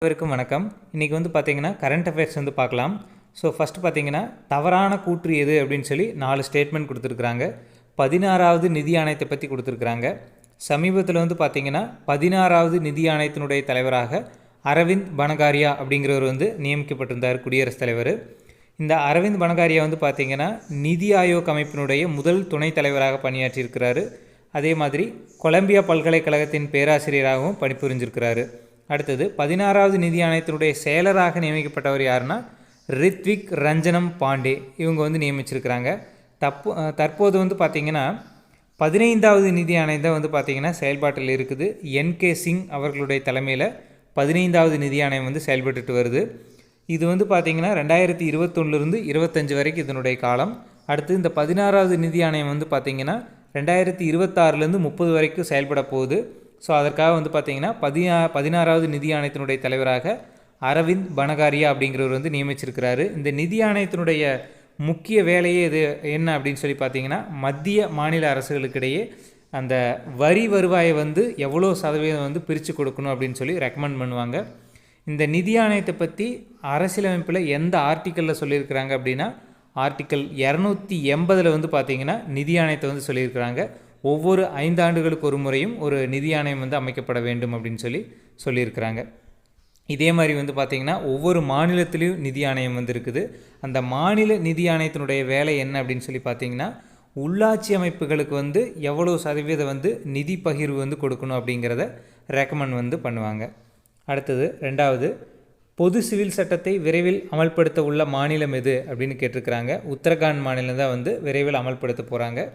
அனைவருக்கும் வணக்கம். இன்றைக்கி பார்த்தீங்கன்னா கரண்ட் அஃபேர்ஸ் பார்க்கலாம். ஸோ ஃபஸ்ட்டு பார்த்தீங்கன்னா தவறான கூற்று எது அப்படின்னு சொல்லி 4 ஸ்டேட்மெண்ட் கொடுத்துருக்குறாங்க. 16வது நிதி ஆணையத்தை பற்றி கொடுத்துருக்குறாங்க. சமீபத்தில் பார்த்தீங்கன்னா 16வது நிதி ஆணையத்தினுடைய தலைவராக அரவிந்த் பனகாரியா அப்படிங்கிறவர் நியமிக்கப்பட்டிருந்தார், குடியரசுத் தலைவர். இந்த அரவிந்த் பனகாரியா பார்த்தீங்கன்னா நிதி ஆயோக் அமைப்பினுடைய முதல் துணைத் தலைவராக பணியாற்றியிருக்கிறாரு. அதே மாதிரி கொலம்பியா பல்கலைக்கழகத்தின் பேராசிரியராகவும் பணிபுரிஞ்சிருக்கிறாரு. அடுத்தது 16வது நிதி ஆணையத்தினுடைய செயலராக நியமிக்கப்பட்டவர் யாருன்னா ரித்விக் ரஞ்சனம் பாண்டே. இவங்க நியமிச்சிருக்கிறாங்க. தற்போது பார்த்திங்கன்னா 15வது நிதி ஆணையம் தான் பார்த்திங்கன்னா செயல்பாட்டில் இருக்குது. என்கே சிங் அவர்களுடைய தலைமையில் 15வது நிதி ஆணையம் செயல்பட்டு வருது. இது பார்த்திங்கன்னா 2021லிருந்து 25 வரைக்கும் இதனுடைய காலம். அடுத்து இந்த 16வது நிதி ஆணையம் பார்த்திங்கன்னா 2026லேருந்து 30 வரைக்கும் செயல்பட போகுது. ஸோ அதற்காக பார்த்திங்கன்னா 16வது நிதி ஆணையத்தினுடைய தலைவராக அரவிந்த் பனகாரியா அப்படிங்கிறவர் நியமிச்சிருக்கிறாரு. இந்த நிதி ஆணையத்தினுடைய முக்கிய வேலையே இது என்ன அப்படின்னு சொல்லி பார்த்திங்கன்னா மத்திய மாநில அரசுகளுக்கிடையே அந்த வரி வருவாயை எவ்வளோ சதவீதம் பிரித்து கொடுக்கணும் அப்படின்னு சொல்லி ரெக்கமெண்ட் பண்ணுவாங்க. இந்த நிதி ஆணையத்தை பற்றி அரசியலமைப்பில் எந்த ஆர்டிக்கலில் சொல்லியிருக்கிறாங்க அப்படின்னா ஆர்டிக்கல் 280 பார்த்திங்கன்னா நிதி ஆணையத்தை சொல்லியிருக்கிறாங்க. ஒவ்வொரு 5 ஆண்டுகளுக்கு ஒரு முறையும் ஒரு நிதி ஆணையம் அமைக்கப்பட வேண்டும் அப்படின்னு சொல்லியிருக்கிறாங்க. இதே மாதிரி பார்த்திங்கன்னா ஒவ்வொரு மாநிலத்திலையும் நிதி ஆணையம் இருக்குது. அந்த மாநில நிதி ஆணையத்தினுடைய வேலை என்ன அப்படின்னு சொல்லி பார்த்திங்கன்னா உள்ளாட்சி அமைப்புகளுக்கு எவ்வளோ சதவீதம் நிதி பகிர்வு கொடுக்கணும் அப்படிங்கிறத ரெக்கமெண்ட் பண்ணுவாங்க. அடுத்தது 2வது, பொது சிவில் சட்டத்தை விரைவில் அமல்படுத்த உள்ள மாநிலம் எது அப்படின்னு கேட்டிருக்கிறாங்க. உத்தரகாண்ட் மாநிலம் தான் விரைவில் அமல்படுத்த போகிறாங்க.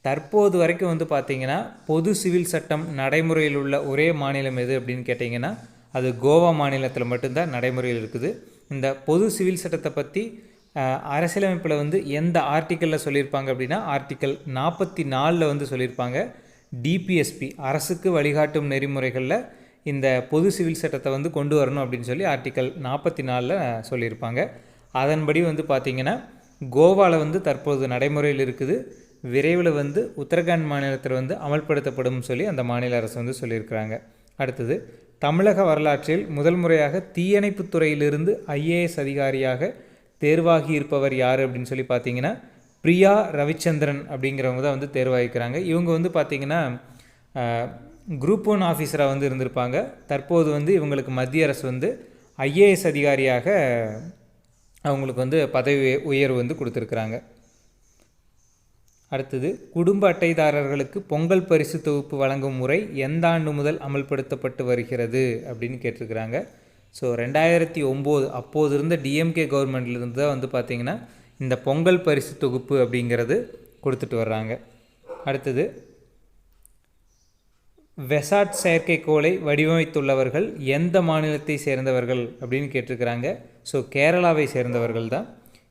தற்போது வரைக்கும் பார்த்திங்கன்னா பொது சிவில் சட்டம் நடைமுறையில் உள்ள ஒரே மாநிலம் எது அப்படின்னு கேட்டிங்கன்னா அது கோவா மாநிலத்தில் மட்டும்தான் நடைமுறையில் இருக்குது. இந்த பொது சிவில் சட்டத்தை பற்றி அரசியலமைப்பில் எந்த ஆர்டிக்கலில் சொல்லியிருப்பாங்க அப்படின்னா ஆர்டிக்கல் 44 சொல்லியிருப்பாங்க. டிபிஎஸ்பி அரசுக்கு வழிகாட்டும் நெறிமுறைகளில் இந்த பொது சிவில் சட்டத்தை கொண்டு வரணும் அப்படின்னு சொல்லி ஆர்டிக்கல் 44 சொல்லியிருப்பாங்க. அதன்படி பார்த்திங்கன்னா கோவாவில் தற்போது நடைமுறையில் இருக்குது. விரைவில் உத்தரகாண்ட் மாநிலத்தில் அமல்படுத்தப்படும் சொல்லி அந்த மாநில அரசு சொல்லியிருக்கிறாங்க. அடுத்தது, தமிழக வரலாற்றில் முதல் முறையாக தீயணைப்புத் துறையிலிருந்து IAS அதிகாரியாக தேர்வாகி இருப்பவர் யார் அப்படின்னு சொல்லி பார்த்தீங்கன்னா பிரியா ரவிச்சந்திரன் அப்படிங்கிறவங்க தான் தேர்வாகிக்கிறாங்க. இவங்க பார்த்திங்கன்னா குரூப் 1 ஆஃபீஸராக இருந்திருப்பாங்க. தற்போது இவங்களுக்கு மத்திய அரசு IAS அதிகாரியாக அவங்களுக்கு பதவி உயர்வு கொடுத்துருக்குறாங்க. அடுத்தது, குடும்ப அட்டைதாரர்களுக்கு பொங்கல் பரிசு தொகுப்பு வழங்கும் முறை எந்த ஆண்டு முதல் அமல்படுத்தப்பட்டு வருகிறது அப்படின்னு கேட்டிருக்கிறாங்க. ஸோ 2009 அப்போது இருந்த டிஎம்கே கவர்மெண்ட்லேருந்து தான் பார்த்திங்கன்னா இந்த பொங்கல் பரிசு தொகுப்பு அப்படிங்கிறது கொடுத்துட்டு வர்றாங்க. அடுத்தது, வெசாட் செயற்கைக்கோளை வடிவமைத்துள்ளவர்கள் எந்த மாநிலத்தை சேர்ந்தவர்கள் அப்படின்னு கேட்டிருக்கிறாங்க. ஸோ கேரளாவை சேர்ந்தவர்கள் தான்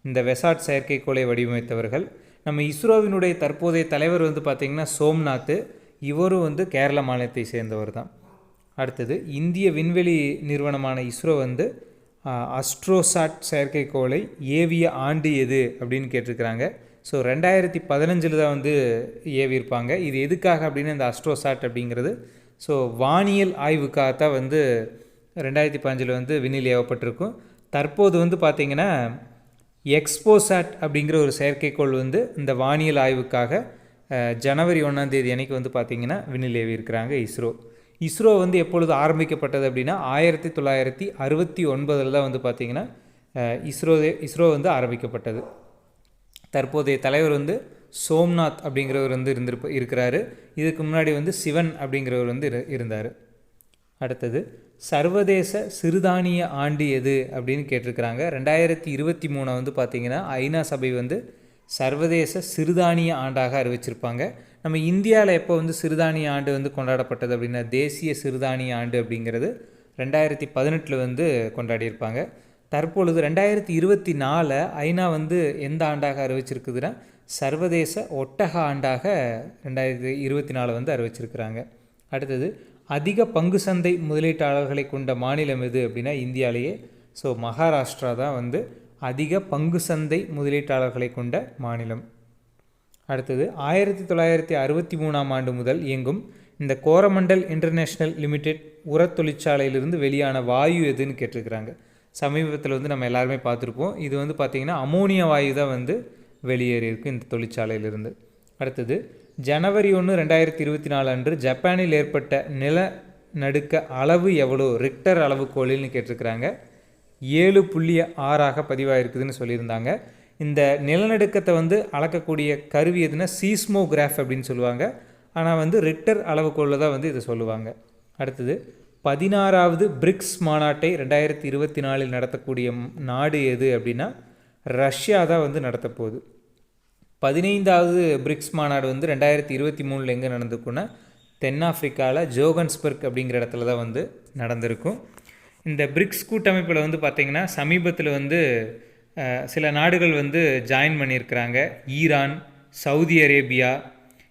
இந்த வெசாட் செயற்கைக்கோளை வடிவமைத்தவர்கள். நம்ம இஸ்ரோவினுடைய தற்போதைய தலைவர் பார்த்திங்கன்னா சோம்நாத், இவரும் கேரள மாநிலத்தை சேர்ந்தவர் தான். அடுத்தது, இந்திய விண்வெளி நிறுவனமான இஸ்ரோ அஸ்ட்ரோசாட் செயற்கைக்கோளை ஏவிய ஆண்டு எது அப்படின்னு கேட்டிருக்கிறாங்க. ஸோ 2015 தான் ஏவியிருப்பாங்க. இது எதுக்காக அப்படின்னு இந்த அஸ்ட்ரோசாட் அப்படிங்கிறது ஸோ வானியல் ஆய்வுக்காகத்தான் 2015 விண்ணில் ஏவப்பட்டிருக்கும். தற்போது பார்த்திங்கன்னா எக்ஸ்போசாட் அப்படிங்கிற ஒரு செயற்கைக்கோள் இந்த வானியல் ஆய்வுக்காக ஜனவரி 1ஆம் தேதி அன்னைக்கு பார்த்திங்கன்னா விண்ணில் ஏவி இருக்கிறாங்க இஸ்ரோ எப்பொழுது ஆரம்பிக்கப்பட்டது அப்படின்னா 1969 தான் பார்த்திங்கன்னா இஸ்ரோ ஆரம்பிக்கப்பட்டது. தற்போதைய தலைவர் சோம்நாத் அப்படிங்கிறவர் இருக்கிறாரு. இதுக்கு முன்னாடி சிவன் அப்படிங்கிறவர் இருந்தார். அடுத்தது, சர்வதேச சிறுதானிய ஆண்டு எது அப்படின்னு கேட்டிருக்கிறாங்க. 2023 பார்த்திங்கன்னா ஐநா சபை சர்வதேச சிறுதானிய ஆண்டாக அறிவிச்சிருப்பாங்க. நம்ம இந்தியாவில் எப்போ சிறுதானிய ஆண்டு கொண்டாடப்பட்டது அப்படின்னா தேசிய சிறுதானிய ஆண்டு அப்படிங்கிறது 2018 கொண்டாடியிருப்பாங்க. தற்பொழுது 2024 ஐநா எந்த ஆண்டாக அறிவிச்சிருக்குதுன்னா சர்வதேச ஒட்டக ஆண்டாக 2024 அறிவிச்சிருக்கிறாங்க. அடுத்தது, அதிக பங்கு சந்தை முதலீட்டாளர்களை கொண்ட மாநிலம் எது அப்படின்னா இந்தியாவிலேயே ஸோ மகாராஷ்டிரா தான் அதிக பங்கு சந்தை முதலீட்டாளர்களை கொண்ட மாநிலம். அடுத்தது, 1963 முதல் இயங்கும் இந்த கோரமண்டல் இன்டர்நேஷ்னல் லிமிடெட் உரத் தொழிற்சாலையிலிருந்து வெளியான வாயு எதுன்னு கேட்டிருக்கிறாங்க. சமீபத்தில் வந்து நம்ம எல்லாருமே பார்த்துருப்போம். இது வந்து பார்த்திங்கன்னா அமோனியா வாயு தான் வந்து வெளியேறியிருக்கு இந்த தொழிற்சாலையிலிருந்து. அடுத்தது ஜனவரி 1, 2024 அன்று ஜப்பானில் ஏற்பட்ட நிலநடுக்க அளவு எவ்வளோ ரிக்டர் அளவுகோலில்னு கேட்டிருக்கிறாங்க. 7.6 பதிவாயிருக்குதுன்னு சொல்லியிருந்தாங்க. இந்த நிலநடுக்கத்தை வந்து அளக்கக்கூடிய கருவி எதுனா சீஸ்மோகிராஃப் அப்படின்னு சொல்லுவாங்க. ஆனால் வந்து ரிக்டர் அளவுகோலில் தான் வந்து இதை சொல்லுவாங்க. அடுத்தது 16வது பிரிக்ஸ் மாநாட்டை 2024 நடத்தக்கூடிய நாடு எது அப்படின்னா ரஷ்யா தான் வந்து நடத்த போகுது. 15வது பிரிக்ஸ் மாநாடு வந்து 2023 எங்கே நடந்திருக்குன்னா தென்னாப்பிரிக்காவில் ஜோகன்ஸ்பர்க் அப்படிங்கிற இடத்துல தான் வந்து நடந்திருக்கும். இந்த பிரிக்ஸ் கூட்டமைப்பில் வந்து பார்த்திங்கன்னா சமீபத்தில் வந்து சில நாடுகள் வந்து ஜாயின் பண்ணியிருக்கிறாங்க. ஈரான், சவுதி அரேபியா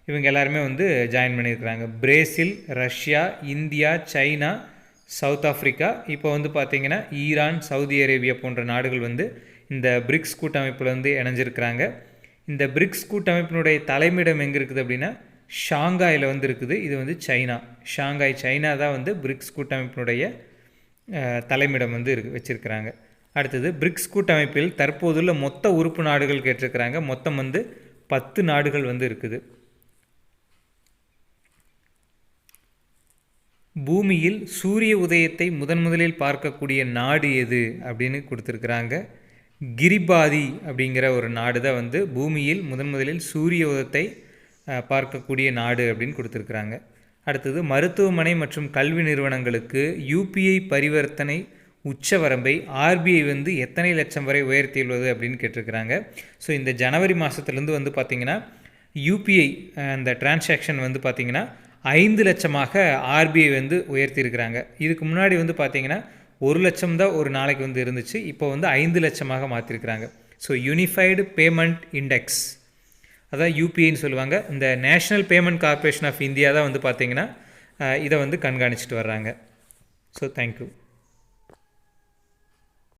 இவங்க எல்லாருமே வந்து ஜாயின் பண்ணியிருக்கிறாங்க. Brazil, Russia, India, China, south Africa, இப்போ வந்து பார்த்திங்கன்னா ஈரான், சவுதி அரேபியா போன்ற நாடுகள் வந்து இந்த பிரிக்ஸ் கூட்டமைப்பில் வந்து இணைஞ்சிருக்கிறாங்க. இந்த பிரிக்ஸ் கூட்டமைப்பினுடைய தலைமையிடம் எங்கே இருக்குது அப்படின்னா ஷாங்காயில் வந்து இருக்குது. இது வந்து சைனா, ஷாங்காய் சைனா தான் வந்து பிரிக்ஸ் கூட்டமைப்பினுடைய தலைமையிடம் வந்து வச்சுருக்கிறாங்க. அடுத்தது பிரிக்ஸ் கூட்டமைப்பில் தற்போதுள்ள மொத்த உறுப்பு நாடுகள் கேட்டிருக்கிறாங்க. மொத்தம் வந்து 10 நாடுகள் வந்து இருக்குது. பூமியில் சூரிய உதயத்தை முதலில் பார்க்கக்கூடிய நாடு எது அப்படின்னு கொடுத்துருக்குறாங்க. கிரிபாதி அப்படிங்கிற ஒரு நாடு தான் வந்து பூமியில் முதலில் சூரிய உதயத்தை பார்க்கக்கூடிய நாடு அப்படின்னு கொடுத்துருக்குறாங்க. அடுத்தது மருத்துவமனை மற்றும் கல்வி நிறுவனங்களுக்கு யூபிஐ பரிவர்த்தனை உச்சவரம்பை ஆர்பிஐ வந்து எத்தனை லட்சம் வரை உயர்த்தியுள்ளது அப்படின்னு கேட்டிருக்கிறாங்க. ஸோ இந்த ஜனவரி மாதத்துலேருந்து வந்து பார்த்திங்கன்னா யூபிஐ அந்த டிரான்சாக்ஷன் வந்து பார்த்திங்கன்னா 5 லட்சமாக ஆர்பிஐ வந்து உயர்த்தியிருக்கிறாங்க. இதுக்கு முன்னாடி வந்து பார்த்திங்கன்னா 1 லட்சம் தான் ஒரு நாளைக்கு வந்து இருந்துச்சு. இப்போ வந்து 5 லட்சமாக மாற்றிருக்கிறாங்க. ஸோ யூனிஃபைடு பேமெண்ட் இண்டெக்ஸ் அதான் யூபிஐன்னு சொல்லுவாங்க. இந்த national payment corporation of India தான் வந்து பார்த்திங்கன்னா இதை வந்து கண்காணிச்சிட்டு வர்றாங்க. So thank you.